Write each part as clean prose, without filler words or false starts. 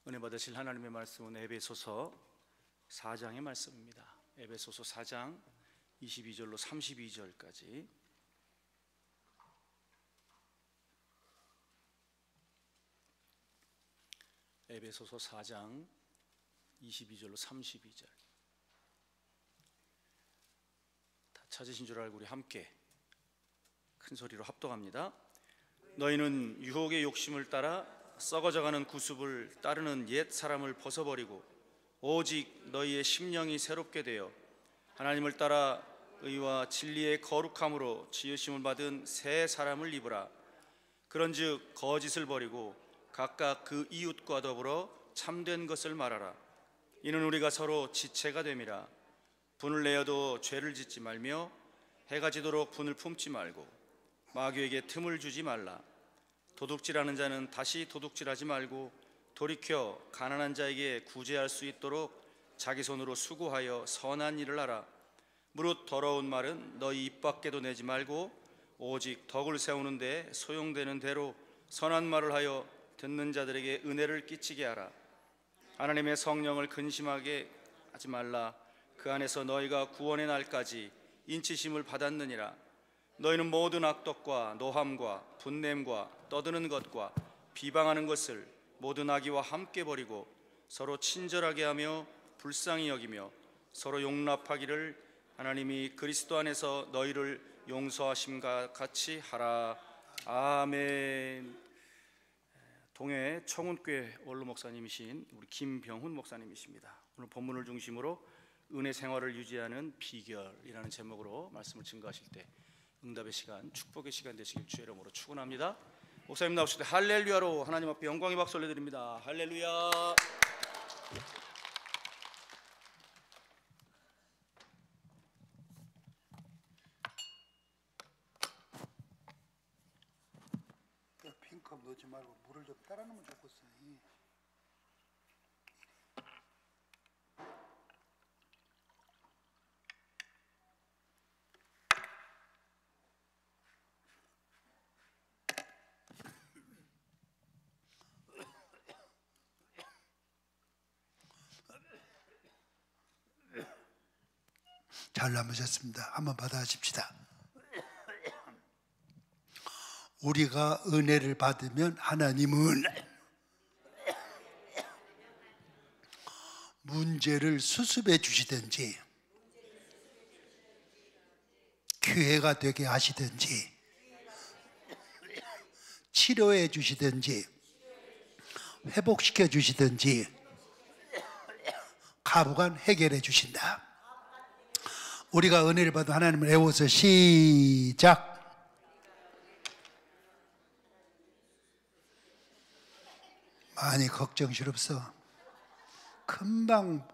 은혜 받으실 하나님의 말씀은 에베소서 4장의 말씀입니다. 에베소서 4장 22절로 32절까지. 에베소서 4장 22절로 32절. 다 찾으신 줄 알고 우리 함께 큰 소리로 합독합니다. 너희는 유혹의 욕심을 따라 썩어져가는 구습을 따르는 옛 사람을 벗어버리고 오직 너희의 심령이 새롭게 되어 하나님을 따라 의와 진리의 거룩함으로 지으심을 받은 새 사람을 입으라. 그런즉 거짓을 버리고 각각 그 이웃과 더불어 참된 것을 말하라. 이는 우리가 서로 지체가 됨이라. 분을 내어도 죄를 짓지 말며 해가 지도록 분을 품지 말고 마귀에게 틈을 주지 말라. 도둑질하는 자는 다시 도둑질하지 말고 돌이켜 가난한 자에게 구제할 수 있도록 자기 손으로 수고하여 선한 일을 하라. 무릇 더러운 말은 너희 입 밖에도 내지 말고 오직 덕을 세우는 데 소용되는 대로 선한 말을 하여 듣는 자들에게 은혜를 끼치게 하라. 하나님의 성령을 근심하게 하지 말라. 그 안에서 너희가 구원의 날까지 인치심을 받았느니라. 너희는 모든 악독과 노함과 분냄과 떠드는 것과 비방하는 것을 모든 악의와 함께 버리고 서로 친절하게 하며 불쌍히 여기며 서로 용납하기를 하나님이 그리스도 안에서 너희를 용서하심과 같이 하라. 아멘. 동해 청운교회 원로 목사님이신 우리 김병훈 목사님이십니다. 오늘 본문을 중심으로 은혜 생활을 유지하는 비결이라는 제목으로 말씀을 증거하실 때 응답의 시간, 축복의 시간 되시길 주의 이름으로 축원합니다. 목사님 나오실 때 할렐루야로 하나님 앞에 영광의 박수 올려드립니다. 할렐루야. 빈컵 넣지 말고 물을 좀 따라 놓으면 좋겠어. 잘 남으셨습니다. 한번 받아십시다. 우리가 은혜를 받으면 하나님은 문제를 수습해 주시든지 기회가 되게 하시든지 치료해 주시든지 회복시켜 주시든지 가부간 해결해 주신다. 우리가 은혜를 받은 하나님을 애워서 시작. 많이 걱정스럽어. 금방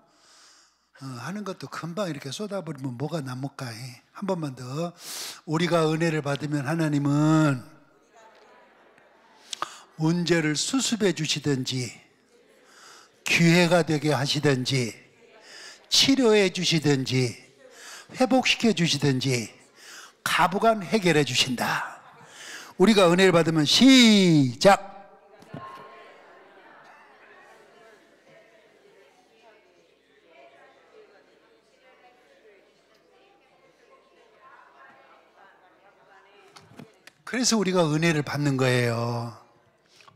하는 것도 금방 이렇게 쏟아버리면 뭐가 남을까? 한 번만 더. 우리가 은혜를 받으면 하나님은 문제를 수습해 주시든지 기회가 되게 하시든지 치료해 주시든지 회복시켜 주시든지 가부간 해결해 주신다. 우리가 은혜를 받으면 시작. 그래서 우리가 은혜를 받는 거예요.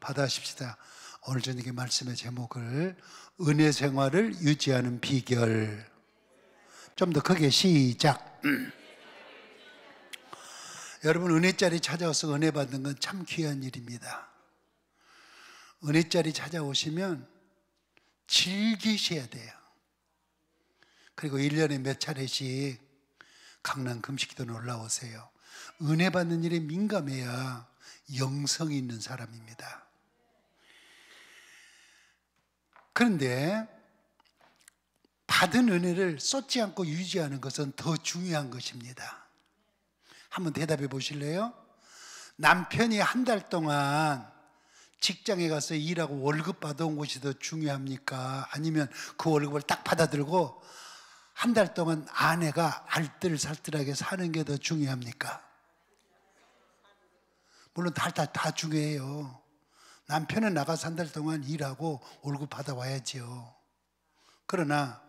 받아십시다. 오늘 저녁에 말씀의 제목을 은혜 생활을 유지하는 비결. 좀 더 크게 시작. 여러분, 은혜자리 찾아와서 은혜 받는 건 참 귀한 일입니다. 은혜자리 찾아오시면 즐기셔야 돼요. 그리고 1년에 몇 차례씩 강남 금식기도 올라오세요. 은혜 받는 일에 민감해야 영성이 있는 사람입니다. 그런데 받은 은혜를 쏟지 않고 유지하는 것은 더 중요한 것입니다. 한번 대답해 보실래요? 남편이 한 달 동안 직장에 가서 일하고 월급 받아온 것이 더 중요합니까? 아니면 그 월급을 딱 받아들고 한 달 동안 아내가 알뜰살뜰하게 사는 게 더 중요합니까? 물론 다 중요해요. 남편은 나가서 한 달 동안 일하고 월급 받아와야지요. 그러나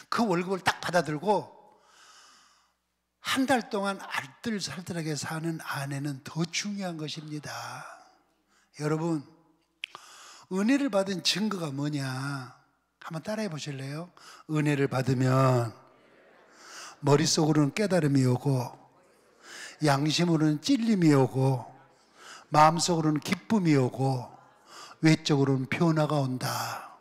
그 월급을 딱 받아들고 한 달 동안 알뜰살뜰하게 사는 아내는 더 중요한 것입니다. 여러분, 은혜를 받은 증거가 뭐냐? 한번 따라해 보실래요? 은혜를 받으면 머릿속으로는 깨달음이 오고, 양심으로는 찔림이 오고, 마음속으로는 기쁨이 오고, 외적으로는 변화가 온다.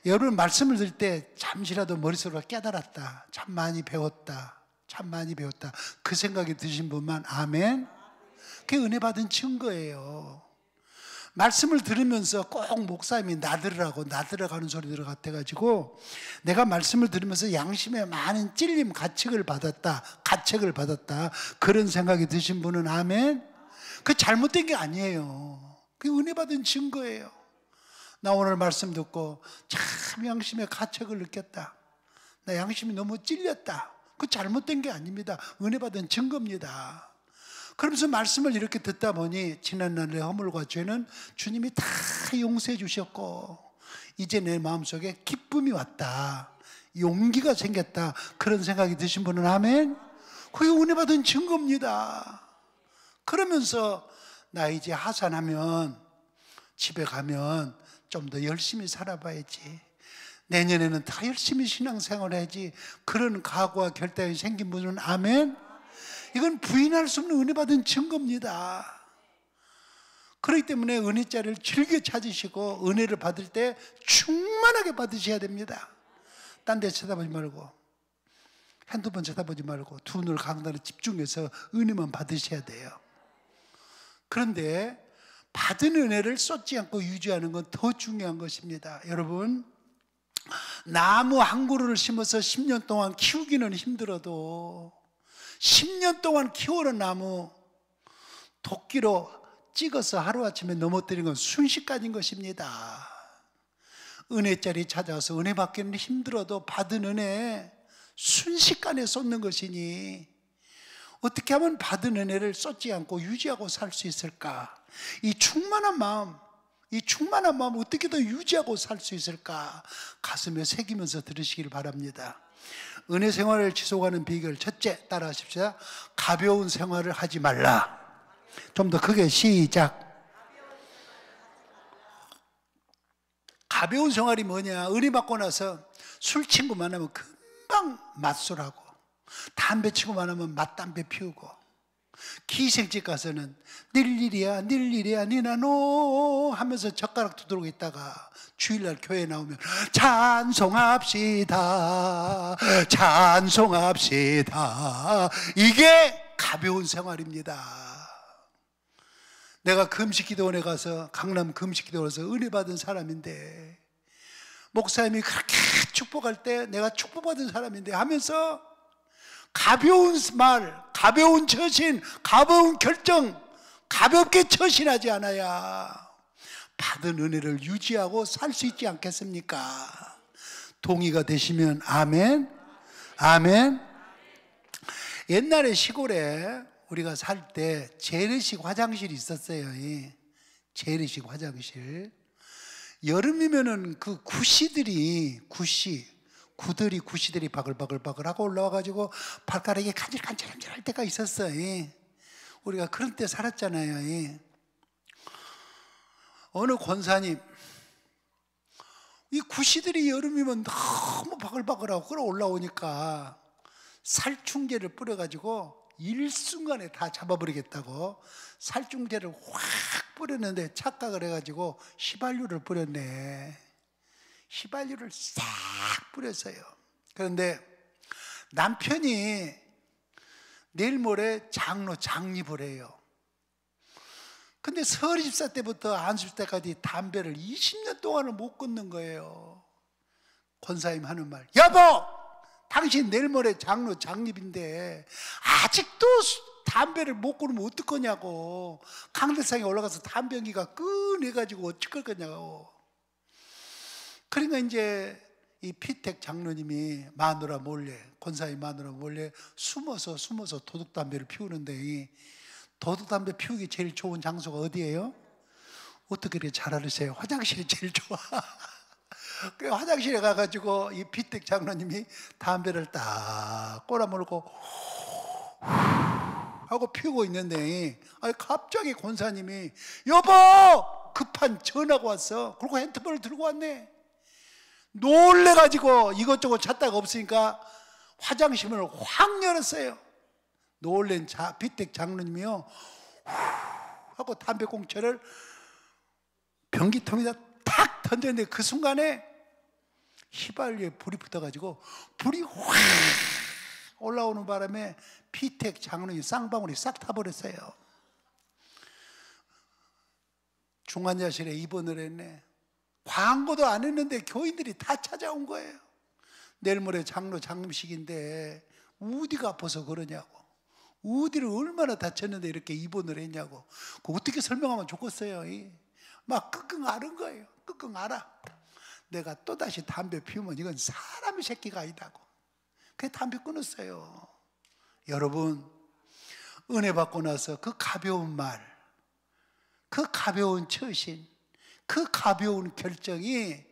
여러분, 말씀을 들을 때 잠시라도 머릿속으로 깨달았다, 참 많이 배웠다, 참 많이 배웠다, 그 생각이 드신 분만 아멘? 그게 은혜 받은 증거예요. 말씀을 들으면서 꼭 목사님이 나들으라고 나들어가는 소리 들어가지고 내가 말씀을 들으면서 양심에 많은 찔림, 가책을 받았다 그런 생각이 드신 분은 아멘? 그 잘못된 게 아니에요. 그게 은혜 받은 증거예요. 나 오늘 말씀 듣고 참 양심에 가책을 느꼈다, 나 양심이 너무 찔렸다, 그 잘못된 게 아닙니다. 은혜 받은 증거입니다. 그러면서 말씀을 이렇게 듣다 보니 지난날의 허물과 죄는 주님이 다 용서해 주셨고 이제 내 마음속에 기쁨이 왔다, 용기가 생겼다, 그런 생각이 드신 분은 아멘? 그게 은혜 받은 증거입니다. 그러면서 나 이제 하산하면, 집에 가면 좀 더 열심히 살아봐야지, 내년에는 더 열심히 신앙생활 해야지, 그런 각오와 결단이 생긴 분은 아멘? 이건 부인할 수 없는 은혜 받은 증거입니다. 그렇기 때문에 은혜자를 즐겨 찾으시고 은혜를 받을 때 충만하게 받으셔야 됩니다. 딴 데 쳐다보지 말고, 한두 번 쳐다보지 말고 두 눈을 강단에 집중해서 은혜만 받으셔야 돼요. 그런데 받은 은혜를 쏟지 않고 유지하는 건 더 중요한 것입니다. 여러분, 나무 한 그루를 심어서 10년 동안 키우기는 힘들어도 10년 동안 키워놓은 나무 도끼로 찍어서 하루아침에 넘어뜨리는 건 순식간인 것입니다. 은혜자리 찾아와서 은혜 받기는 힘들어도 받은 은혜 순식간에 쏟는 것이니 어떻게 하면 받은 은혜를 쏟지 않고 유지하고 살 수 있을까? 이 충만한 마음 어떻게 더 유지하고 살 수 있을까? 가슴에 새기면서 들으시길 바랍니다. 은혜 생활을 지속하는 비결, 첫째, 따라하십시오. 가벼운 생활을 하지 말라. 좀 더 크게 시작. 가벼운 생활이 뭐냐? 은혜 받고 나서 술 친구 만나면 금방 맞술하고, 담배 친구 만나면 맞담배 피우고, 기생집 가서는 닐일이야 니나노 하면서 젓가락 두드리고 있다가 주일날 교회 나오면 찬송합시다 이게 가벼운 생활입니다. 내가 금식기도원에 가서, 강남 금식기도원에서 은혜 받은 사람인데, 목사님이 그렇게 축복할 때 내가 축복받은 사람인데 하면서 가벼운 말, 가벼운 처신, 가벼운 결정, 가볍게 처신하지 않아야 받은 은혜를 유지하고 살 수 있지 않겠습니까? 동의가 되시면 아멘? 아멘? 옛날에 시골에 우리가 살 때 재래식 화장실이 있었어요. 재래식 화장실. 여름이면은 그 구시들이 바글바글하고 올라와가지고 발가락이 간질간질할 때가 있었어요. 우리가 그런 때 살았잖아요. 어느 권사님, 이 구시들이 여름이면 너무 바글바글하고 끌어올라오니까 살충제를 뿌려가지고 일순간에 다 잡아버리겠다고 살충제를 확 뿌렸는데 착각을 해가지고 휘발유를 뿌렸네. 휘발유를 싹 뿌렸어요. 그런데 남편이 내일 모레 장립을 해요. 근데 설 집사 때부터 안수 때까지 담배를 20년 동안은 못 끊는 거예요. 권사님 하는 말, 여보, 당신 내일 모레 장립인데 아직도 담배를 못 끊으면 어떡하냐고. 강대상에 올라가서 담배 연기가 끈해가지고 어쩔 거냐고. 그러니까 이제 이 피택 장로님이 마누라 몰래, 권사님 마누라 몰래 숨어서 도둑담배를 피우는데, 이 도둑담배 피우기 제일 좋은 장소가 어디예요? 어떻게 그렇게 잘 알으세요? 화장실이 제일 좋아. 그 화장실에 가가지고 이 비택 장로님이 담배를 딱 꼬라물고 하고 피우고 있는데, 아니 갑자기 권사님이 여보 급한 전화가 왔어. 그리고 핸드폰을 들고 왔네. 놀래가지고 이것저것 찾다가 없으니까 화장실을 확 열었어요. 놀란 비택 장로님이요 하고 담배꽁초를 변기통에다 탁 던졌는데 그 순간에 휘발유에 불이 붙어가지고 불이 확 올라오는 바람에 비택 장로님 쌍방울이 싹 타버렸어요. 중환자실에 입원을 했네. 광고도 안 했는데 교인들이 다 찾아온 거예요. 내일 모레 장로 장례식인데 어디가 아파서 그러냐고, 어디를 얼마나 다쳤는데 이렇게 입원을 했냐고. 그거 어떻게 설명하면 좋겠어요. 막 끙끙 앓은 거예요. 끙끙 앓아. 내가 또다시 담배 피우면 이건 사람의 새끼가 아니다고. 그래서 담배 끊었어요. 여러분, 은혜 받고 나서 그 가벼운 말, 그 가벼운 처신, 그 가벼운 결정이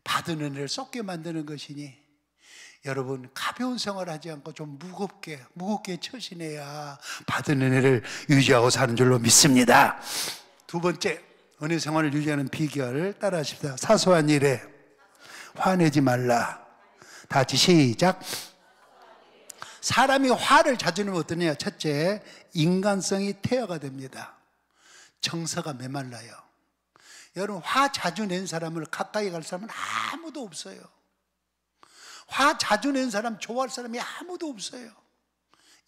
받은 은혜를 쏟게 만드는 것이니, 여러분 가벼운 생활을 하지 않고 좀 무겁게 처신해야 받은 은혜를 유지하고 사는 줄로 믿습니다. 두 번째, 은혜 생활을 유지하는 비결을 따라 하십시다. 사소한 일에 화내지 말라. 다 같이 시작. 사람이 화를 자주 내면 어떠냐? 첫째, 인간성이 퇴화가 됩니다. 정서가 메말라요. 여러분, 화 자주 낸 사람을 가까이 갈 사람은 아무도 없어요. 화 자주 낸 사람 좋아할 사람이 아무도 없어요.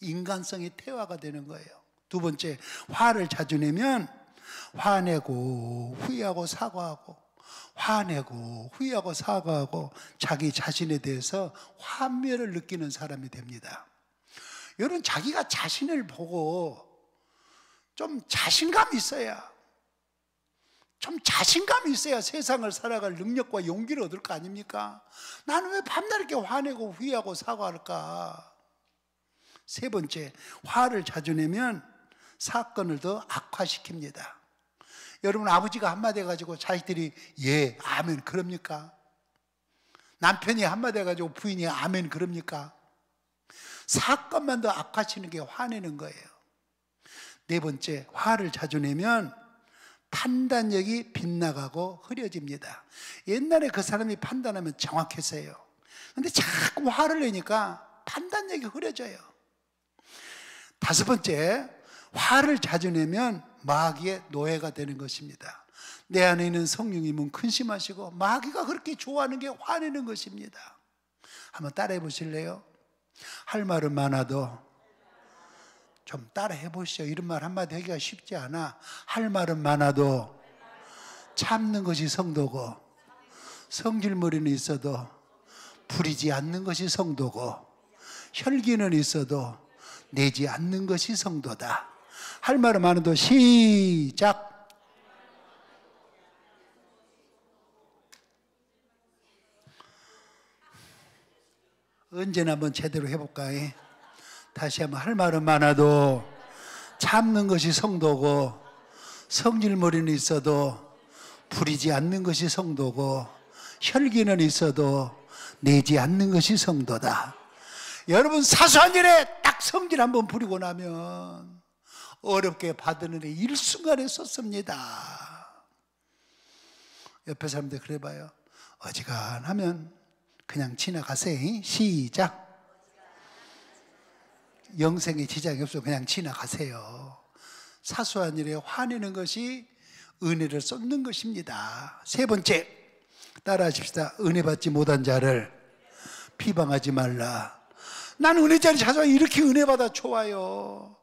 인간성이 퇴화가 되는 거예요. 두 번째, 화를 자주 내면 화내고 후회하고 사과하고, 화내고 후회하고 사과하고 자기 자신에 대해서 환멸을 느끼는 사람이 됩니다. 여러분, 자기가 자신을 보고 좀 자신감이 있어야, 세상을 살아갈 능력과 용기를 얻을 거 아닙니까? 나는 왜 밤낮 이렇게 화내고 후회하고 사과할까? 세 번째, 화를 자주 내면 사건을 더 악화시킵니다. 여러분, 아버지가 한마디 해가지고 자식들이 예, 아멘 그럽니까? 남편이 한마디 해가지고 부인이 아멘 그럽니까? 사건만 더 악화시키는 게 화내는 거예요. 네 번째, 화를 자주 내면 판단력이 빗나가고 흐려집니다. 옛날에 그 사람이 판단하면 정확했어요. 근데 자꾸 화를 내니까 판단력이 흐려져요. 다섯 번째, 화를 자주 내면 마귀의 노예가 되는 것입니다. 내 안에 있는 성령님은 근심하시고 마귀가 그렇게 좋아하는 게 화내는 것입니다. 한번 따라해 보실래요? 할 말은 많아도 좀 따라해 보시죠. 이런 말 한마디 하기가 쉽지 않아. 할 말은 많아도 참는 것이 성도고, 성질머리는 있어도 부리지 않는 것이 성도고, 혈기는 있어도 내지 않는 것이 성도다. 할 말은 많아도 시작. 언제나 한번 제대로 해볼까요? 다시 한번. 할 말은 많아도 참는 것이 성도고, 성질머리는 있어도 부리지 않는 것이 성도고, 혈기는 있어도 내지 않는 것이 성도다. 여러분, 사소한 일에 딱 성질 한번 부리고 나면 어렵게 받은 은혜 일순간에 썼습니다. 옆에 사람들 그래봐요. 어지간하면 그냥 지나가세요. 시작. 영생에 지장이 없어 그냥 지나가세요. 사소한 일에 화내는 것이 은혜를 쏟는 것입니다. 세 번째, 따라하십시다. 은혜 받지 못한 자를 비방하지 말라. 나는 은혜 자리 찾아와 이렇게 은혜 받아 좋아요.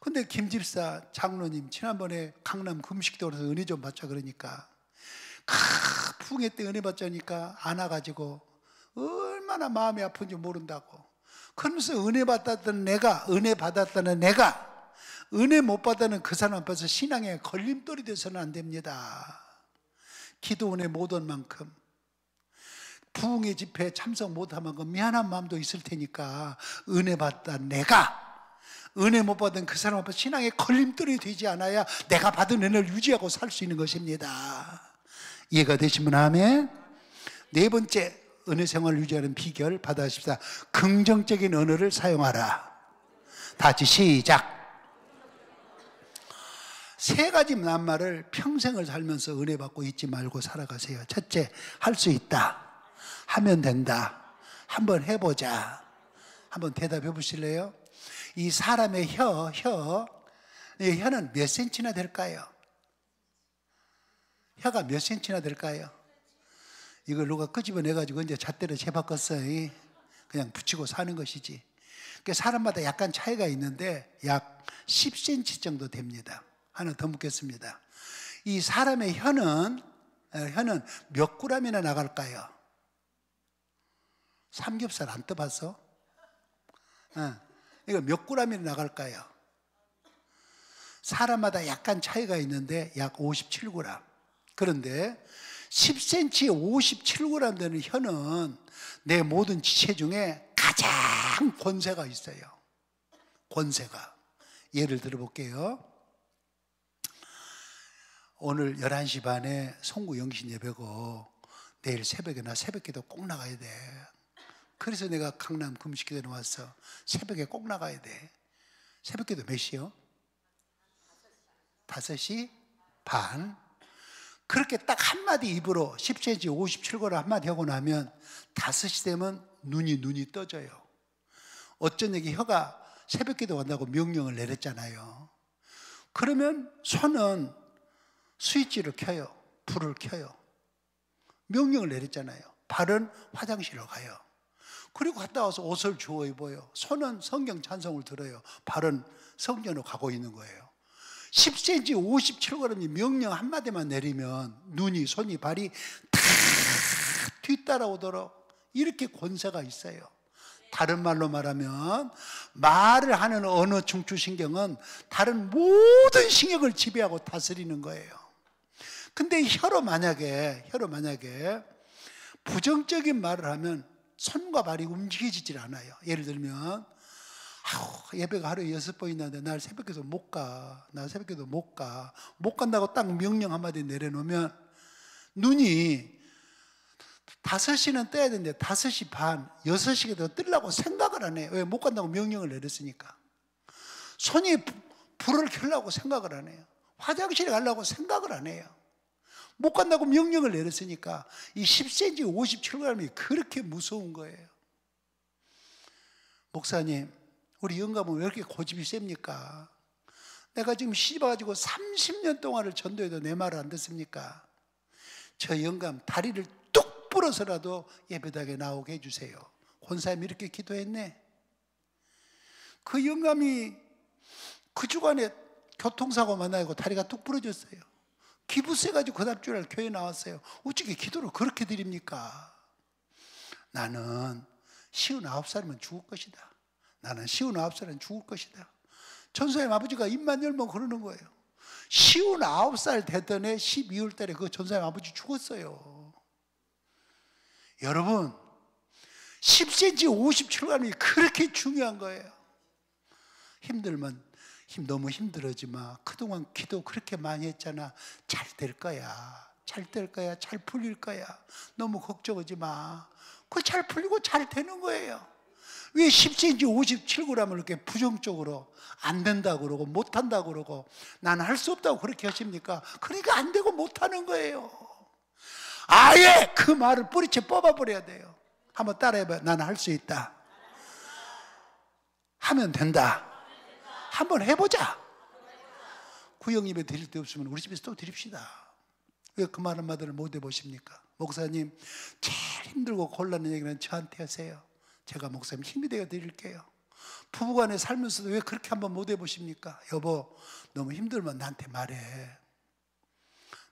근데 김집사 장로님 지난번에 강남 금식도로서 은혜 좀 받자 그러니까 풍해 때 은혜 받자니까 안 와가지고 얼마나 마음이 아픈지 모른다고. 그러면서 은혜 받았다는 내가, 은혜 못 받는 그 사람 앞에서 신앙에 걸림돌이 돼서는 안 됩니다. 기도 은혜 못 온 만큼, 부흥의 집회에 참석 못한 만큼 미안한 마음도 있을 테니까 은혜 받다 내가 은혜 못 받은 그 사람 앞에 신앙의 걸림돌이 되지 않아야 내가 받은 은혜를 유지하고 살 수 있는 것입니다. 이해가 되시면 아멘. 네 번째, 은혜 생활을 유지하는 비결 받아십시다. 긍정적인 언어를 사용하라. 다 같이 시작. 세 가지 낱말을 평생을 살면서 은혜 받고 잊지 말고 살아가세요. 첫째, 할 수 있다. 하면 된다. 한번 해보자. 한번 대답해 보실래요? 이 사람의 이 혀는 몇 센치나 될까요? 혀가 몇 센치나 될까요? 이걸 누가 끄집어내가지고 이제 잣대로 재바꿨어요. 그냥 붙이고 사는 것이지. 그러니까 사람마다 약간 차이가 있는데 약 10cm 정도 됩니다. 하나 더 묻겠습니다. 이 사람의 혀는 몇 g이나 나갈까요? 삼겹살 안 떠봤어? 이거 몇 g이나 나갈까요? 사람마다 약간 차이가 있는데 약 57g. 그런데 10cm에 57g 되는 혀는 내 모든 지체 중에 가장 권세가 있어요. 권세가. 예를 들어볼게요. 오늘 11시 반에 송구 영신 예배고 내일 새벽에 나 새벽기도 꼭 나가야 돼. 그래서 내가 강남 금식기도에 왔어. 새벽에 꼭 나가야 돼. 새벽기도 몇 시요? 5시 반. 그렇게 딱 한마디 입으로 10cm 57g 한마디 하고 나면 5시 되면 눈이 떠져요. 어쩐 얘기 혀가 새벽기도 간다고 명령을 내렸잖아요. 그러면 손은 스위치를 켜요. 불을 켜요. 명령을 내렸잖아요. 발은 화장실로 가요. 그리고 갔다 와서 옷을 주워 입어요. 손은 성경 찬송을 들어요. 발은 성전으로 가고 있는 거예요. 10cm 57g이 명령 한마디만 내리면 눈이, 손이, 발이 다 뒤따라오도록 이렇게 권세가 있어요. 다른 말로 말하면 말을 하는 언어 중추신경은 다른 모든 신경을 지배하고 다스리는 거예요. 근데 혀로 만약에 부정적인 말을 하면 손과 발이 움직여지질 않아요. 예를 들면 예배가 하루에 6번 있는데 날 새벽기도 못 가. 나 새벽기도 못 가. 못 간다고 딱 명령 한마디 내려놓으면 눈이 5시는 떠야 되는데 5시 반, 6시에도 뜨려고 생각을 안 해요. 왜? 못 간다고 명령을 내렸으니까. 손이 불을 켜려고 생각을 안 해요. 화장실에 가려고 생각을 안 해요. 못 간다고 명령을 내렸으니까 이 10cm 57g이 그렇게 무서운 거예요. 목사님, 우리 영감은 왜 이렇게 고집이 셉니까? 내가 지금 시집와가지고 30년 동안을 전도해도 내 말을 안 듣습니까? 저 영감 다리를 뚝 부러서라도 예배당에 나오게 해주세요. 권사님이 이렇게 기도했네. 그 영감이 그 주간에 교통사고 만나고 다리가 뚝 부러졌어요. 기부 세가지고 그 다음 주날 교회 나왔어요. 어떻게 기도를 그렇게 드립니까? 나는 59살이면 죽을 것이다. 나는 59살은 죽을 것이다. 전사님 아버지가 입만 열면 그러는 거예요. 59살 되던 해 12월 달에 그 전사님 아버지 죽었어요. 여러분, 10cm 57g이 그렇게 중요한 거예요. 힘들면 너무 힘들어지 마. 그동안 기도 그렇게 많이 했잖아. 잘 될 거야. 잘 될 거야. 잘 풀릴 거야. 너무 걱정하지 마. 그거 잘 풀리고 잘 되는 거예요. 왜 10cm 57g을 이렇게 부정적으로 안 된다고 그러고 못한다고 그러고 나는 할 수 없다고 그렇게 하십니까? 그러니까 안 되고 못하는 거예요. 아예 그 말을 뿌리채 뽑아버려야 돼요. 한번 따라해봐요. 나는 할 수 있다. 하면 된다. 한번 해보자. 구역 예배 드릴 데 없으면 우리 집에서 또 드립시다. 왜 그 많은 말들을 못 해보십니까? 목사님, 제일 힘들고 곤란한 얘기는 저한테 하세요. 제가 목사님 힘이 되어 드릴게요. 부부간에 살면서도 왜 그렇게 한번 못 해보십니까? 여보, 너무 힘들면 나한테 말해.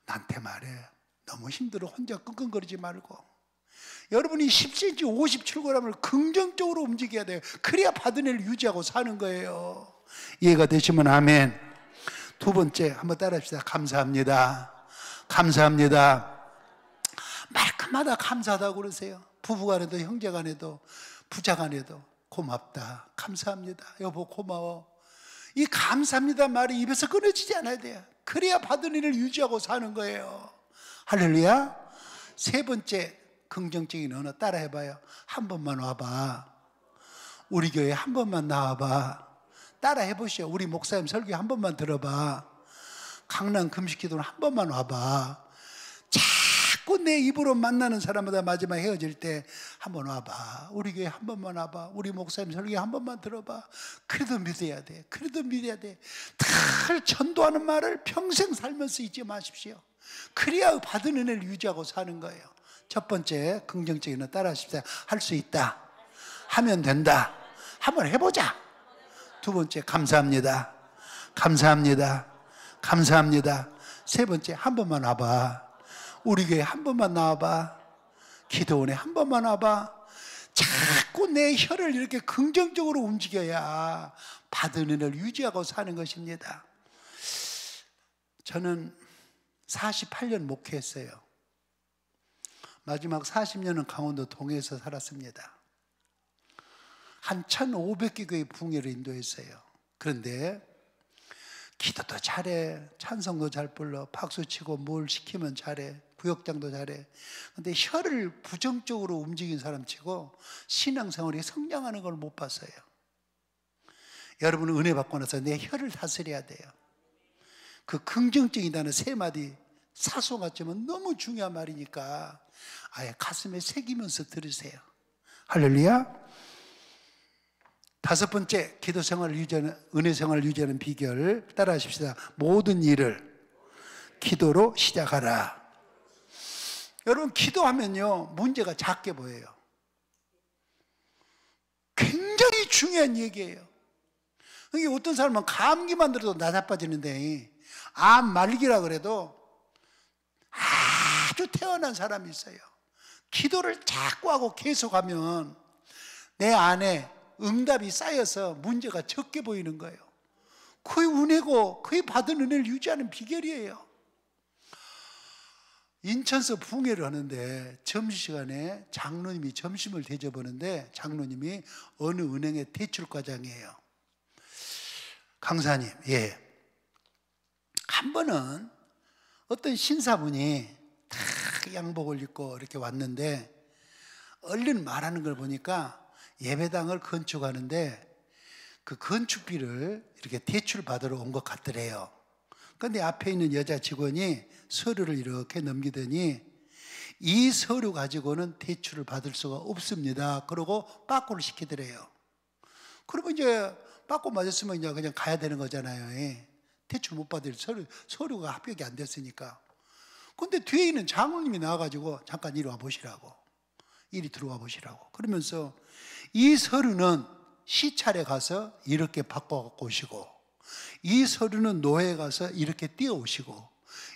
나한테 말해. 너무 힘들어 혼자 끙끙거리지 말고. 여러분이 10cm 57g을 긍정적으로 움직여야 돼요. 그래야 받은 애를 유지하고 사는 거예요. 이해가 되시면 아멘. 두 번째 한번 따라합시다. 감사합니다. 감사합니다. 말끝마다 감사하다고 그러세요. 부부간에도 형제간에도 부자간에도 고맙다, 감사합니다, 여보 고마워. 이 감사합니다 말이 입에서 끊어지지 않아야 돼요. 그래야 받은 일을 유지하고 사는 거예요. 할렐루야. 세 번째 긍정적인 언어 따라 해봐요. 한 번만 와봐. 우리 교회 한 번만 나와봐. 따라 해보시오. 우리 목사님 설교 한 번만 들어봐. 강남 금식기도는 한 번만 와봐. 자꾸 내 입으로 만나는 사람마다 마지막 헤어질 때 한 번 와봐. 우리 교회 한 번만 와봐. 우리 목사님 설교 한 번만 들어봐. 그래도 믿어야 돼. 그래도 믿어야 돼. 늘 전도하는 말을 평생 살면서 잊지 마십시오. 그래야 받은 은혜를 유지하고 사는 거예요. 첫 번째 긍정적인 언어 따라 하십시오. 할 수 있다. 하면 된다. 한번 해보자. 두 번째 감사합니다. 감사합니다. 감사합니다. 세 번째 한 번만 와봐. 우리 교회 한 번만 나와봐. 기도원에 한 번만 와봐. 자꾸 내 혀를 이렇게 긍정적으로 움직여야 받은 은혜를 유지하고 사는 것입니다. 저는 48년 목회했어요. 마지막 40년은 강원도 동해에서 살았습니다. 한 1,500개 교회 붕괴를 인도했어요. 그런데 기도도 잘해, 찬송도 잘 불러, 박수치고 뭘 시키면 잘해, 구역장도 잘해. 근데 혀를 부정적으로 움직인 사람 치고 신앙생활이 성장하는 걸 못 봤어요. 여러분은 은혜 받고 나서 내 혀를 다스려야 돼요. 그 긍정적인 단어 세 마디 사소 같지만 너무 중요한 말이니까 아예 가슴에 새기면서 들으세요. 할렐루야. 다섯 번째 기도 생활을 유지하는, 은혜 생활을 유지하는 비결 따라 하십시다. 모든 일을 기도로 시작하라. 여러분 기도하면요 문제가 작게 보여요. 굉장히 중요한 얘기예요. 이게 어떤 사람은 감기만 들어도 나자빠지는데 암 말기라 그래도 아주 태어난 사람이 있어요. 기도를 자꾸 하고 계속하면 내 안에 응답이 쌓여서 문제가 적게 보이는 거예요. 그게 은혜고 그게 받은 은혜를 유지하는 비결이에요. 인천서 붕괴를 하는데 점심시간에 장로님이 점심을 대접하는데 장로님이 어느 은행의 대출과장이에요. 강사님, 예. 한 번은 어떤 신사분이 다 양복을 입고 이렇게 왔는데 얼른 말하는 걸 보니까 예배당을 건축하는데 그 건축비를 이렇게 대출 받으러 온 것 같더래요. 그런데 앞에 있는 여자 직원이 서류를 이렇게 넘기더니 이 서류 가지고는 대출을 받을 수가 없습니다. 그러고 빠꾸를 시키더래요. 그러면 이제 빠꾸 맞았으면 이제 그냥 가야 되는 거잖아요. 대출 못 받을 서류가 합격이 안 됐으니까. 그런데 뒤에 있는 장로님이 나와가지고 잠깐 이리 와 보시라고. 이리 들어와 보시라고. 그러면서 이 서류는 시찰에 가서 이렇게 바꿔갖고 오시고 이 서류는 노회에 가서 이렇게 띄워오시고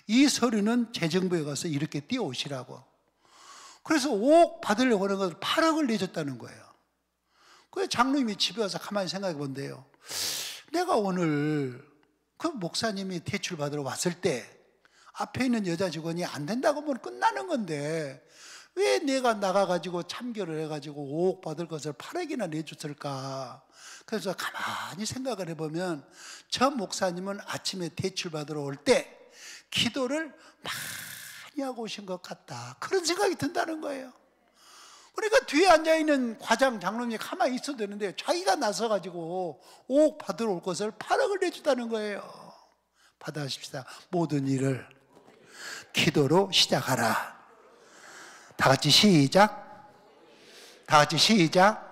이 서류는 재정부에 가서 이렇게 띄워오시라고. 그래서 5억 받으려고 하는 것을 8억을 내줬다는 거예요. 그래서 장로님이 집에 와서 가만히 생각해 본대요. 내가 오늘 그 목사님이 대출 받으러 왔을 때 앞에 있는 여자 직원이 안 된다고 하면 끝나는 건데 왜 내가 나가가지고 참결을 해가지고 5억 받을 것을 8억이나 내줬을까? 그래서 가만히 생각을 해보면 저 목사님은 아침에 대출 받으러 올 때 기도를 많이 하고 오신 것 같다. 그런 생각이 든다는 거예요. 그러니까 뒤에 앉아있는 과장 장로님이 가만히 있어도 되는데 자기가 나서가지고 5억 받으러 올 것을 8억을 내준다는 거예요. 받아십시다. 모든 일을 기도로 시작하라. 다 같이 시작. 다 같이 시작.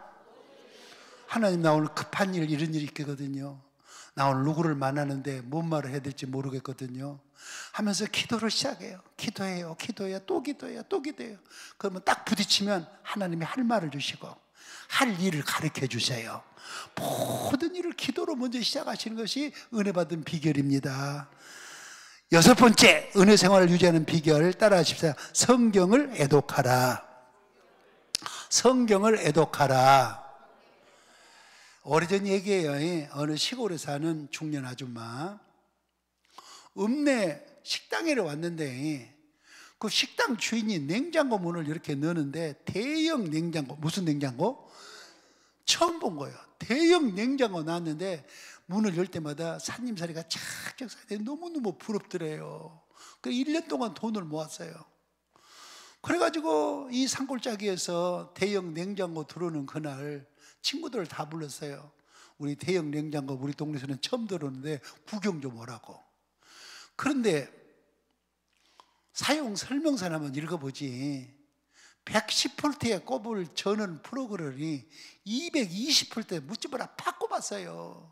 하나님 나 오늘 급한 일 이런 일이 있거든요. 나 오늘 누구를 만나는데 뭔 말을 해야 될지 모르겠거든요. 하면서 기도를 시작해요. 기도해요. 기도해요. 또 기도해요. 또 기도해요. 그러면 딱 부딪히면 하나님이 할 말을 주시고 할 일을 가르쳐 주세요. 모든 일을 기도로 먼저 시작하시는 것이 은혜 받은 비결입니다. 여섯 번째 은혜 생활을 유지하는 비결 따라 하십시오. 성경을 애독하라. 성경을 애독하라. 오래전 얘기예요. 어느 시골에 사는 중년 아줌마 읍내 식당에 왔는데 그 식당 주인이 냉장고 문을 이렇게 넣는데 대형 냉장고, 무슨 냉장고? 처음 본 거예요. 대형 냉장고 나왔는데 문을 열 때마다 산림살이가 착착 쌓이는데 너무너무 부럽더래요. 그래서 1년 동안 돈을 모았어요. 그래가지고 이 산골짜기에서 대형 냉장고 들어오는 그날 친구들을 다 불렀어요. 우리 대형 냉장고 우리 동네에서는 처음 들어오는데 구경 좀 오라고. 그런데 사용 설명서를 한번 읽어보지. 110V에 꼽을 전원 프로그램이 220V 묻지 마라 팍 꼽았어요.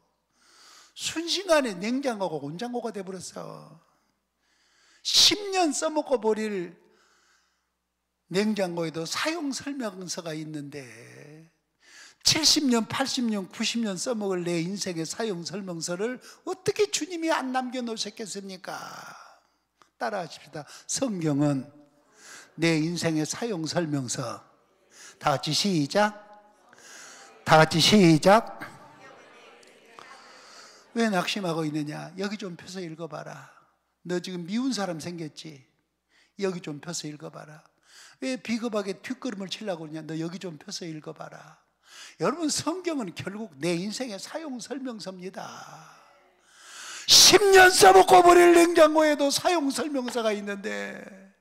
순식간에 냉장고가 온장고가 돼버렸어. 10년 써먹고 버릴 냉장고에도 사용 설명서가 있는데 70년, 80년, 90년 써먹을 내 인생의 사용 설명서를 어떻게 주님이 안 남겨놓으셨겠습니까? 따라하십시다. 성경은 내 인생의 사용 설명서. 다 같이 시작. 다 같이 시작. 왜 낙심하고 있느냐? 여기 좀 펴서 읽어봐라. 너 지금 미운 사람 생겼지? 여기 좀 펴서 읽어봐라. 왜 비겁하게 뒷걸음을 치려고 그러냐? 너 여기 좀 펴서 읽어봐라. 여러분, 성경은 결국 내 인생의 사용 설명서입니다. 10년 써먹고 버릴 냉장고에도 사용 설명서가 있는데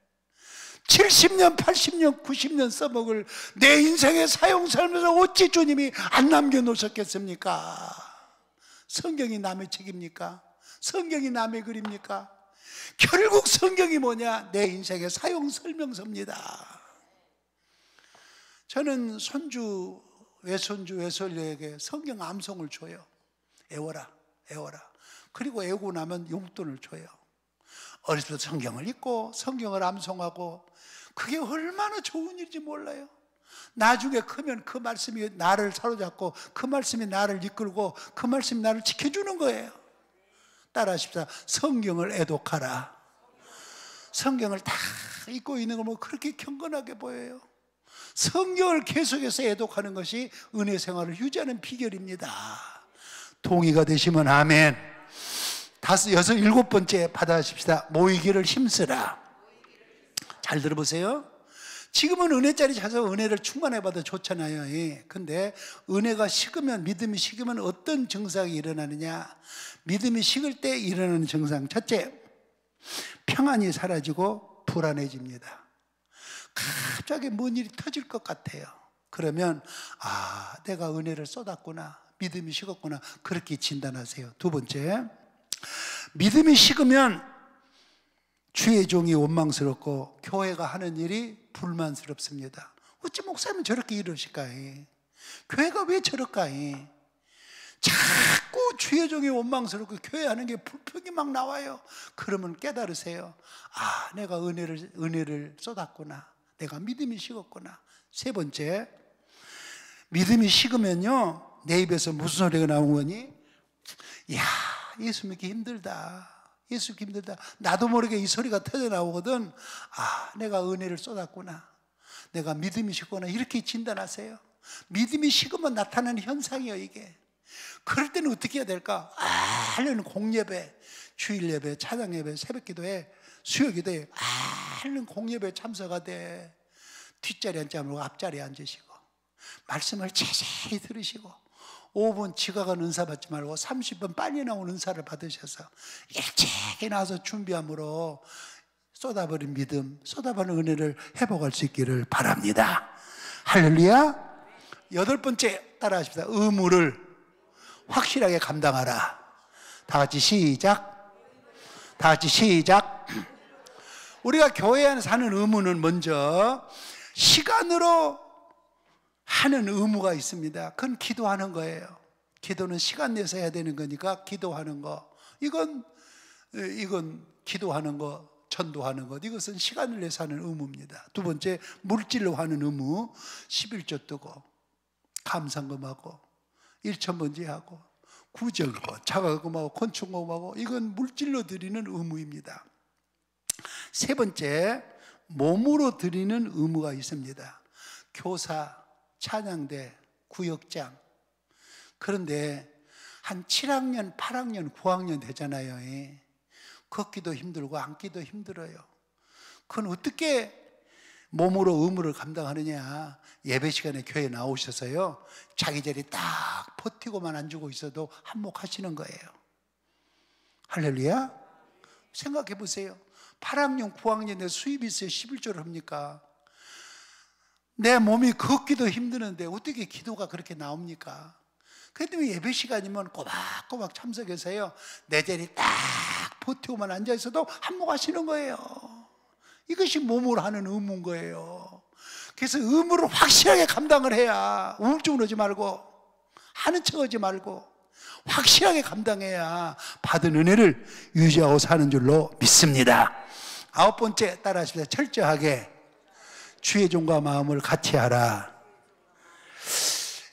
70년, 80년, 90년 써먹을 내 인생의 사용 설명서 어찌 주님이 안 남겨놓으셨겠습니까? 성경이 남의 책입니까? 성경이 남의 글입니까? 결국 성경이 뭐냐? 내 인생의 사용 설명서입니다. 저는 손주, 외손주, 외손녀에게 성경 암송을 줘요. 애워라, 애워라. 그리고 애우고 나면 용돈을 줘요. 어렸을 때 성경을 읽고 성경을 암송하고 그게 얼마나 좋은 일인지 몰라요. 나중에 크면 그 말씀이 나를 사로잡고 그 말씀이 나를 이끌고 그 말씀이 나를 지켜주는 거예요. 따라하십시다. 성경을 애독하라. 성경을 다 읽고 있는 걸 보면 그렇게 경건하게 보여요. 성경을 계속해서 애독하는 것이 은혜 생활을 유지하는 비결입니다. 동의가 되시면 아멘. 다섯, 여섯, 일곱 번째 받아십시다. 모이기를 힘쓰라. 잘 들어보세요. 지금은 은혜짜리 찾아서 은혜를 충만해봐도 좋잖아요. 예. 근데 은혜가 식으면, 믿음이 식으면 어떤 증상이 일어나느냐? 믿음이 식을 때 일어나는 증상. 첫째, 평안이 사라지고 불안해집니다. 갑자기 뭔 일이 터질 것 같아요. 그러면 아, 내가 은혜를 쏟았구나, 믿음이 식었구나, 그렇게 진단하세요. 두 번째, 믿음이 식으면 주의 종이 원망스럽고 교회가 하는 일이 불만스럽습니다. 어찌 목사님은 저렇게 이러실까? 교회가 왜 저럴까? 자꾸 주의 종이 원망스럽고 교회 하는 게 불평이 막 나와요. 그러면 깨달으세요. 아, 내가 은혜를 쏟았구나, 내가 믿음이 식었구나. 세 번째, 믿음이 식으면요, 내 입에서 무슨 소리가 나온 거니? 야, 예수 믿기 힘들다, 예수 믿기 힘들다. 나도 모르게 이 소리가 터져나오거든. 아, 내가 은혜를 쏟았구나, 내가 믿음이 식구나, 이렇게 진단하세요. 믿음이 식으면 나타나는 현상이에요, 이게. 그럴 때는 어떻게 해야 될까? 얼른 공예배, 주일예배, 찬양예배, 새벽기도에, 수요기도에 얼른 공예배 참석하되 뒷자리에 앉지 말고 앞자리에 앉으시고 말씀을 자세히 들으시고 5분 지각한 은사 받지 말고 30분 빨리 나온 은사를 받으셔서 일찍 나와서 준비함으로 쏟아버린 믿음, 쏟아버린 은혜를 회복할 수 있기를 바랍니다. 할렐루야. 여덟 번째, 따라하십시다. 의무를 확실하게 감당하라. 다 같이 시작. 다 같이 시작. 우리가 교회 안에서 하는 의무는 먼저 시간으로 하는 의무가 있습니다. 그건 기도하는 거예요. 기도는 시간 내서 해야 되는 거니까 기도하는 거. 이건 기도하는 거, 전도하는 것, 이것은 시간을 내서 하는 의무입니다. 두 번째, 물질로 하는 의무. 11조 뜨고 감상금하고 일천번제하고 구정하고 자가금하고 건축금하고, 이건 물질로 드리는 의무입니다. 세 번째, 몸으로 드리는 의무가 있습니다. 교사, 찬양대, 구역장. 그런데 한 7학년, 8학년, 9학년 되잖아요. 걷기도 힘들고 앉기도 힘들어요. 그건 어떻게 몸으로 의무를 감당하느냐? 예배 시간에 교회에 나오셔서요, 자기 자리 딱 버티고만 앉고 있어도 한몫하시는 거예요. 할렐루야. 생각해 보세요. 8학년 9학년에 수입이 있어요. 11조를 합니까? 내 몸이 걷기도 힘드는데 어떻게 기도가 그렇게 나옵니까? 그래도 예배 시간이면 꼬박꼬박 참석해서요, 내 자리 딱 버티고만 앉아 있어도 한몫하시는 거예요. 이것이 몸으로 하는 의무인 거예요. 그래서 의무를 확실하게 감당을 해야, 우울증을 하지 말고 하는 척 하지 말고 확실하게 감당해야 받은 은혜를 유지하고 사는 줄로 믿습니다. 9번째, 따라하십시다. 철저하게 주의 종과 마음을 같이 하라.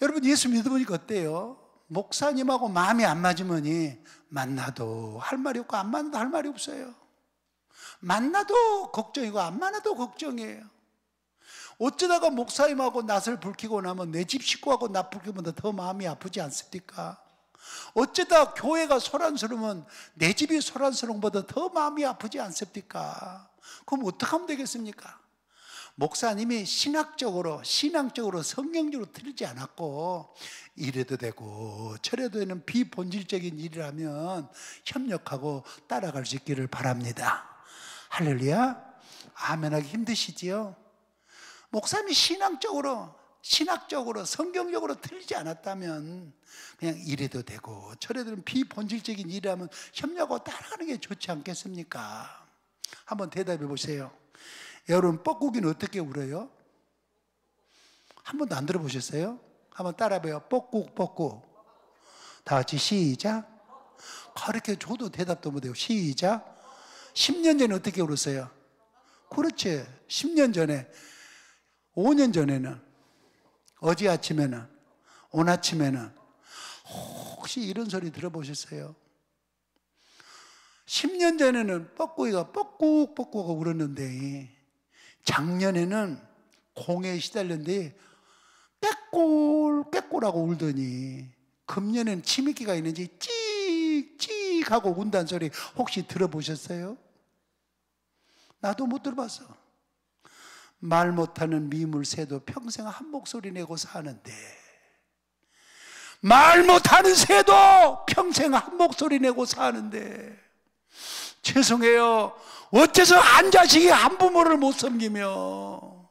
여러분, 예수 믿어보니까 어때요? 목사님하고 마음이 안 맞으면 만나도 할 말이 없고 안 만나도 할 말이 없어요. 만나도 걱정이고 안 만나도 걱정이에요. 어쩌다가 목사님하고 낯을 불키고 나면 내 집 식구하고 낯 불키보다 더 마음이 아프지 않습니까? 어쩌다 교회가 소란스러우면 내 집이 소란스러운 것보다 더 마음이 아프지 않습니까? 그럼 어떻게 하면 되겠습니까? 목사님이 신앙적으로 성경적으로 틀리지 않았고, 이래도 되고 저래도 되는 비본질적인 일이라면 협력하고 따라갈 수 있기를 바랍니다. 할렐루야. 아멘하기 힘드시지요? 목사님이 신학적으로 성경적으로 틀리지 않았다면 그냥 이래도 되고 저래도 되는 비본질적인 일이라면 협력하고 따라가는 게 좋지 않겠습니까? 한번 대답해 보세요. 여러분, 뻐꾸기는 어떻게 울어요? 한 번도 안 들어보셨어요? 한번 따라해봐요. 뻐꾹. 다 같이 시작. 그렇게 줘도 대답도 못해요. 시작. 10년 전에 어떻게 울었어요? 그렇지. 10년 전에, 5년 전에는, 어제 아침에는, 오늘 아침에는 혹시 이런 소리 들어보셨어요? 10년 전에는 뻐꾸기가 뻐꾹 울었는데, 작년에는 공에 시달렸는데 꾀꼴하고 울더니, 금년에는 치매기가 있는지 찍찍 하고 운다는 소리 혹시 들어보셨어요? 나도 못 들어봤어. 말 못하는 미물새도 평생 한 목소리 내고 사는데, 말 못하는 새도 평생 한 목소리 내고 사는데, 죄송해요. 어째서 한 자식이 한 부모를 못 섬기며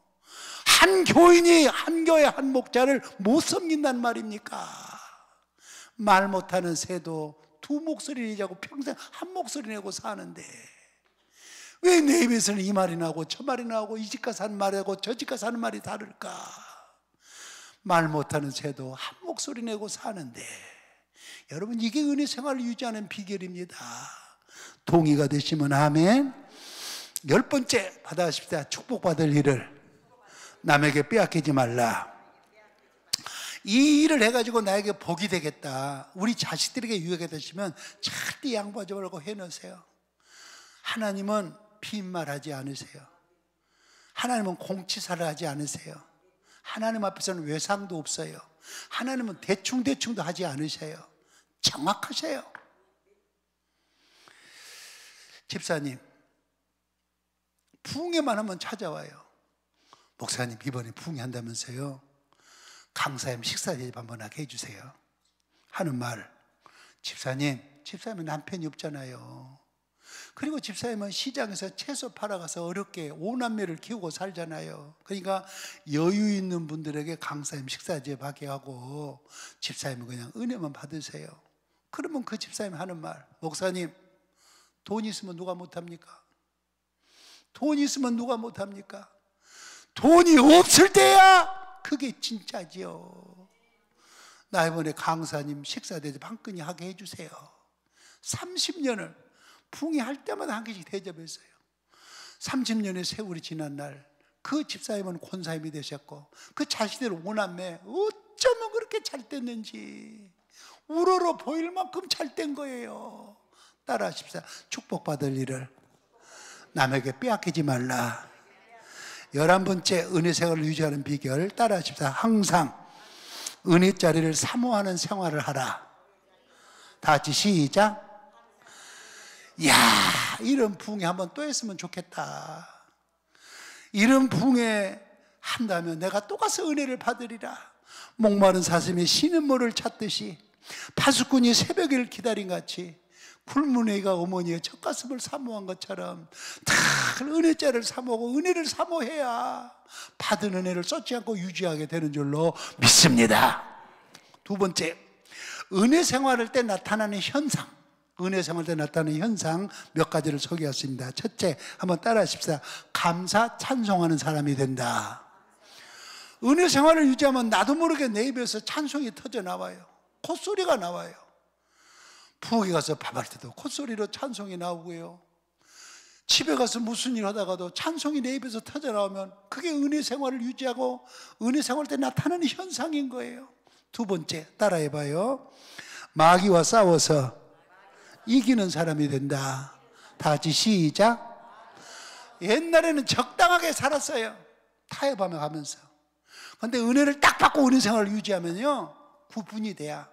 한 교인이 한 교회 한 목자를 못 섬긴단 말입니까? 말 못하는 새도 두 목소리 내자고 평생 한 목소리 내고 사는데, 왜 내 입에서는 이 말이 나오고 저 말이 나오고 이 집 가서 하는 말하고 저 집 가서 하는 말이 다를까? 말 못하는 새도 한 목소리 내고 사는데, 여러분, 이게 은혜 생활을 유지하는 비결입니다. 동의가 되시면 아멘. 10번째, 받아십시다. 축복받을 일을 남에게 빼앗기지 말라. 이 일을 해가지고 나에게 복이 되겠다, 우리 자식들에게 유익이 되시면 절대 양보하지 말고 해놓으세요. 하나님은 빈말하지 않으세요. 하나님은 공치사를 하지 않으세요. 하나님 앞에서는 외상도 없어요. 하나님은 대충도 하지 않으세요. 정확하세요. 집사님, 부흥회만 하면 찾아와요. 목사님, 이번에 부흥회 한다면서요, 강사님 식사 대접 한번 하게 해주세요 하는 말. 집사님은 남편이 없잖아요. 그리고 집사님은 시장에서 채소 팔아가서 어렵게 5남매를 키우고 살잖아요. 그러니까 여유 있는 분들에게 강사님 식사 대접하게 하고, 집사님은 그냥 은혜만 받으세요. 그러면 그 집사님 하는 말, 목사님, 돈 있으면 누가 못합니까? 돈 있으면 누가 못합니까? 돈이 없을 때야 그게 진짜지요. 나 이번에 강사님 식사 대접 한 끼니 하게 해주세요. 30년을 부흥회할 때마다 한 개씩 대접했어요. 30년의 세월이 지난 날 그 집사님은 권사님이 되셨고, 그 자식들 5남매 어쩌면 그렇게 잘 됐는지 우러러 보일 만큼 잘 된 거예요. 따라하십시다. 축복받을 일을 남에게 빼앗기지 말라. 11번째, 은혜 생활을 유지하는 비결, 따라하십시다. 항상 은혜 자리를 사모하는 생활을 하라. 다 같이 시작. 이야, 이런 부흥회 한번 또 했으면 좋겠다. 이런 부흥에 한다면 내가 또 가서 은혜를 받으리라. 목마른 사슴이 쉬는 모를 찾듯이, 파수꾼이 새벽을 기다린 같이, 굶은 애가 어머니의 젖가슴을 사모한 것처럼 다 은혜자를 사모하고 은혜를 사모해야 받은 은혜를 쏟지 않고 유지하게 되는 줄로 믿습니다. 두 번째, 은혜 생활할 때 나타나는 현상. 은혜 생활할 때 나타나는 현상 몇 가지를 소개했습니다. 첫째, 한번 따라 하십시다. 감사 찬송하는 사람이 된다. 은혜 생활을 유지하면 나도 모르게 내 입에서 찬송이 터져 나와요. 콧소리가 나와요. 부엌에 가서 밥할 때도 콧소리로 찬송이 나오고요. 집에 가서 무슨 일 하다가도 찬송이 내 입에서 터져 나오면 그게 은혜 생활을 유지하고 은혜 생활 때 나타나는 현상인 거예요. 두 번째, 따라해봐요. 마귀와 싸워서 이기는 사람이 된다. 다 같이 시작. 옛날에는 적당하게 살았어요. 타협하며 가면서. 그런데 은혜를 딱 받고 은혜 생활을 유지하면요, 구분이 돼야.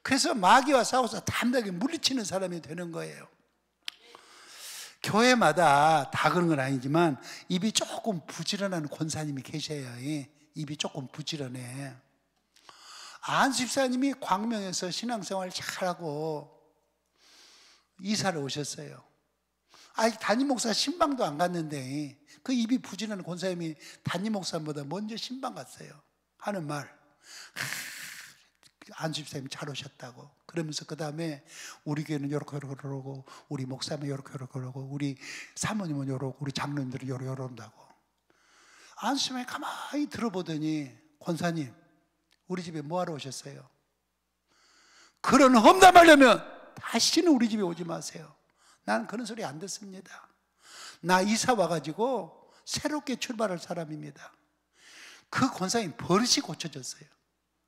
그래서 마귀와 싸워서 담대하게 물리치는 사람이 되는 거예요. 교회마다 다 그런 건 아니지만 입이 조금 부지런한 권사님이 계셔요. 입이 조금 부지런해. 안수 집사님이 광명에서 신앙생활 잘하고 이사를 오셨어요. 아직 담임 목사 신방도 안 갔는데 그 입이 부지런한 권사님이 담임 목사보다 먼저 신방 갔어요. 하는 말, 안수 집사님이 잘 오셨다고. 그러면서 그 다음에 우리 교회는 요렇게 그러고, 우리 목사님은 요렇게 그러고, 우리 사모님은 요렇고, 우리 장로님들은 요렇게 한다고. 안수 집사님이 가만히 들어보더니, 권사님, 우리 집에 뭐하러 오셨어요? 그런 험담하려면 다시는 우리 집에 오지 마세요. 나는 그런 소리 안 듣습니다. 나 이사 와가지고 새롭게 출발할 사람입니다. 그 권사님 버릇이 고쳐졌어요.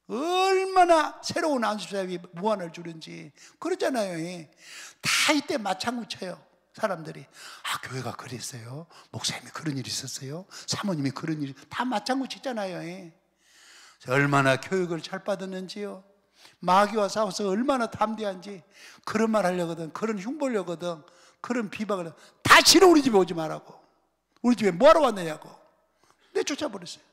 얼마나 새로운 안수사님이 무한을 주는지. 그러잖아요. 다 이때 맞장구 쳐요. 사람들이. 아, 교회가 그랬어요. 목사님이 그런 일이 있었어요. 사모님이 그런 일이, 다 맞장구 치잖아요. 얼마나 교육을 잘 받았는지요. 마귀와 싸워서 얼마나 담대한지. 그런 말 하려거든, 그런 흉보려거든, 그런 비방을 다시는 우리 집에 오지 말라고. 우리 집에 뭐하러 왔느냐고 내쫓아버렸어요.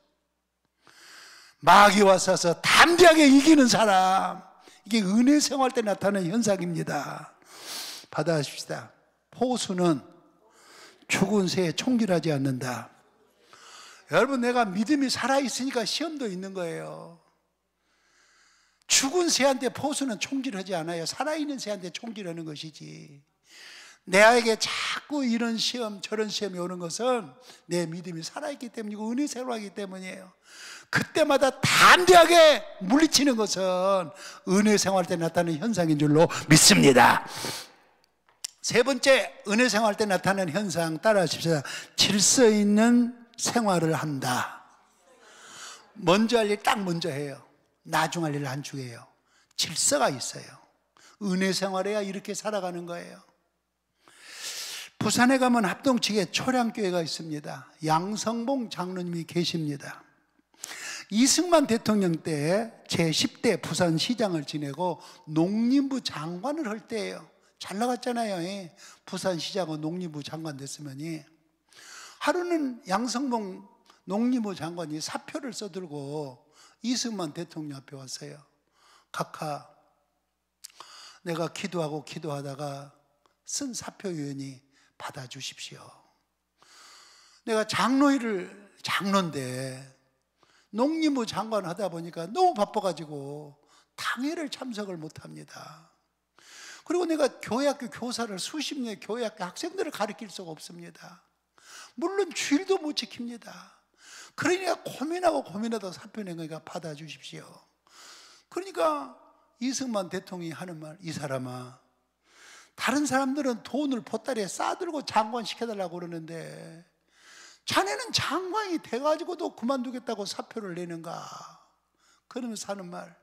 마귀와 싸워서 담대하게 이기는 사람, 이게 은혜 생활 때 나타나는 현상입니다. 받아하십시다. 포수는 죽은 새에 총질하지 않는다. 여러분, 내가 믿음이 살아있으니까 시험도 있는 거예요. 죽은 새한테 포수는 총질하지 않아요. 살아있는 새한테 총질하는 것이지. 내에게 자꾸 이런 시험 저런 시험이 오는 것은 내 믿음이 살아있기 때문이고 은혜 생활하기 때문이에요. 그때마다 담대하게 물리치는 것은 은혜 생활 때 나타나는 현상인 줄로 믿습니다. 세 번째, 은혜 생활 때 나타나는 현상 따라 하십시다. 질서 있는 생활을 한다. 먼저 할 일 딱 먼저 해요. 나중 할 일 나중에 해요. 질서가 있어요. 은혜 생활해야 이렇게 살아가는 거예요. 부산에 가면 합동측에 초량교회가 있습니다. 양성봉 장로님이 계십니다. 이승만 대통령 때 제10대 부산시장을 지내고 농림부 장관을 할 때예요. 잘 나갔잖아요. 부산시장은 농림부 장관 됐으면. 하루는 양성봉 농림부 장관이 사표를 써들고 이승만 대통령 앞에 왔어요. 각하, 내가 기도하다가 쓴 사표위원이 받아주십시오. 내가 장로인데 농림부 장관 하다 보니까 너무 바빠가지고 당회를 참석을 못합니다. 그리고 내가 교회학교 교사를 수십 년 교회학교 학생들을 가르칠 수가 없습니다. 물론 주일도 못 지킵니다. 그러니까 고민하다 사표 낸 거니까 받아주십시오. 그러니까 이승만 대통령이 하는 말, 이 사람아, 다른 사람들은 돈을 보따리에 싸들고 장관 시켜달라고 그러는데 자네는 장관이 돼가지고도 그만두겠다고 사표를 내는가? 그러면서 하는 말,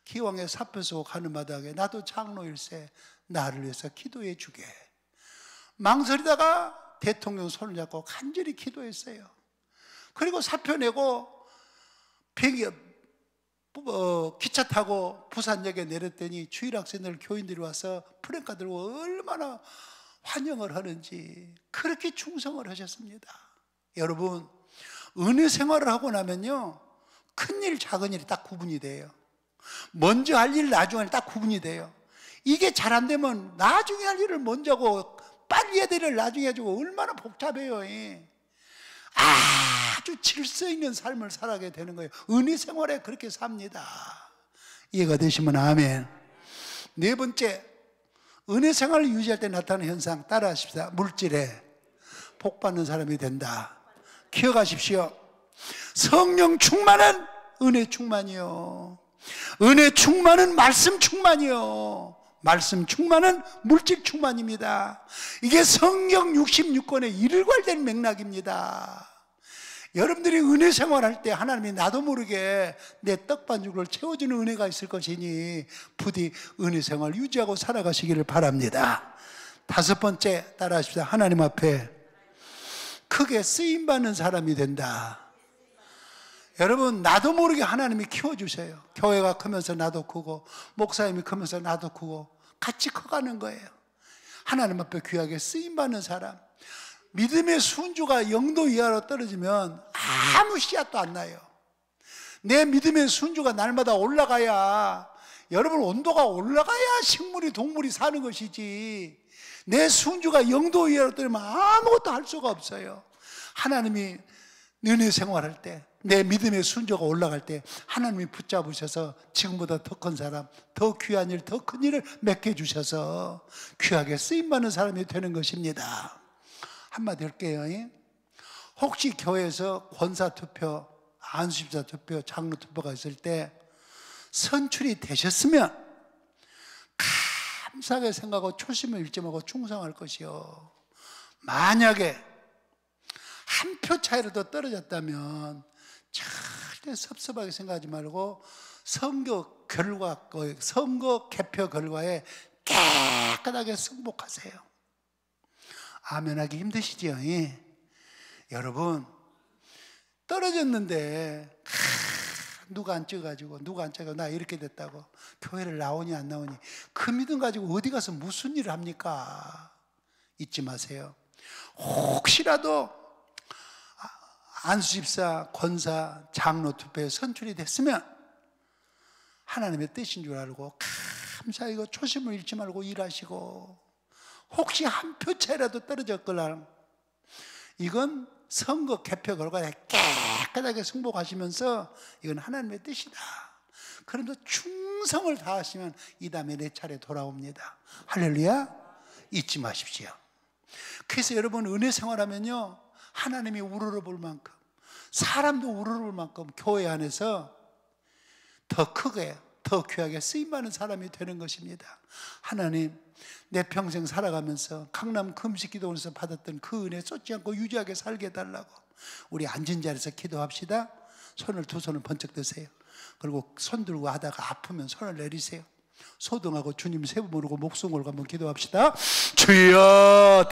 기왕에 사표 쓰고 가는 마당에 나도 장로일세 나를 위해서 기도해 주게. 망설이다가 대통령 손을 잡고 간절히 기도했어요. 그리고 사표 내고 기차 타고 부산역에 내렸더니 주일 학생들 교인들이 와서 프랭카 들고 얼마나 환영을 하는지. 그렇게 충성을 하셨습니다. 여러분, 은혜 생활을 하고 나면요, 큰일 작은 일이 딱 구분이 돼요. 먼저 할 일 나중에 할 일 딱 구분이 돼요. 이게 잘 안 되면 나중에 할 일을 먼저 하고 빨리 해야 될 일을 나중에 해주고 얼마나 복잡해요. 아주 질서 있는 삶을 살아가게 되는 거예요. 은혜 생활에 그렇게 삽니다. 이해가 되시면 아멘. 네 번째, 은혜 생활을 유지할 때 나타나는 현상 따라하십시다. 물질에 복 받는 사람이 된다. 기억하십시오. 성령 충만은 은혜 충만이요, 은혜 충만은 말씀 충만이요, 말씀 충만은 물질 충만입니다. 이게 성경 66권의 일관된 맥락입니다. 여러분들이 은혜 생활할 때 하나님이 나도 모르게 내 떡반죽을 채워주는 은혜가 있을 것이니 부디 은혜 생활 유지하고 살아가시기를 바랍니다. 다섯 번째 따라하십시다. 하나님 앞에 크게 쓰임받는 사람이 된다. 여러분, 나도 모르게 하나님이 키워주세요. 교회가 크면서 나도 크고 목사님이 크면서 나도 크고 같이 커가는 거예요. 하나님 앞에 귀하게 쓰임받는 사람. 믿음의 순주가 0도 이하로 떨어지면 아무 씨앗도 안 나요. 내 믿음의 순주가 날마다 올라가야, 여러분, 온도가 올라가야 식물이 동물이 사는 것이지, 내 순주가 0도 이하로 떨어지면 아무것도 할 수가 없어요. 하나님이 은혜 생활할 때, 내 믿음의 순조가 올라갈 때 하나님이 붙잡으셔서 지금보다 더 큰 사람, 더 귀한 일, 더 큰 일을 맺게 주셔서 귀하게 쓰임받는 사람이 되는 것입니다. 한마디 할게요. 혹시 교회에서 권사투표, 안수집사투표, 장로투표가 있을 때 선출이 되셨으면 감사하게 생각하고 초심을 잃지 말고 충성할 것이요, 만약에 한 표 차이라도 떨어졌다면 절대 섭섭하게 생각하지 말고 선거 개표 결과에 깨끗하게 승복하세요. 아멘하기 힘드시죠? 여러분, 떨어졌는데 누가 안 찍어가지고 나 이렇게 됐다고 교회를 나오니 안 나오니 그 믿음 가지고 어디 가서 무슨 일을 합니까? 잊지 마세요. 혹시라도 안수집사, 권사, 장로 투표에 선출이 됐으면 하나님의 뜻인 줄 알고 감사히 초심을 잃지 말고 일하시고, 혹시 한 표 차이라도 떨어졌거나 이건 선거 개표 결과에 깨끗하게 승복하시면서 이건 하나님의 뜻이다. 그런데 충성을 다하시면 이 다음에 내 차례 돌아옵니다. 할렐루야. 잊지 마십시오. 그래서 여러분, 은혜 생활하면요, 하나님이 우러러볼 만큼, 사람도 우러러볼 만큼 교회 안에서 더 크게, 더 귀하게 쓰임받는 사람이 되는 것입니다. 하나님, 내 평생 살아가면서 강남 금식기도원에서 받았던 그 은혜 쏟지 않고 유지하게 살게 해달라고. 우리 앉은 자리에서 기도합시다. 두 손을 번쩍 드세요. 그리고 손 들고 하다가 아프면 손을 내리세요. 소등하고 주님 세 번 부르고 목숨 걸고 한번 기도합시다. 주여.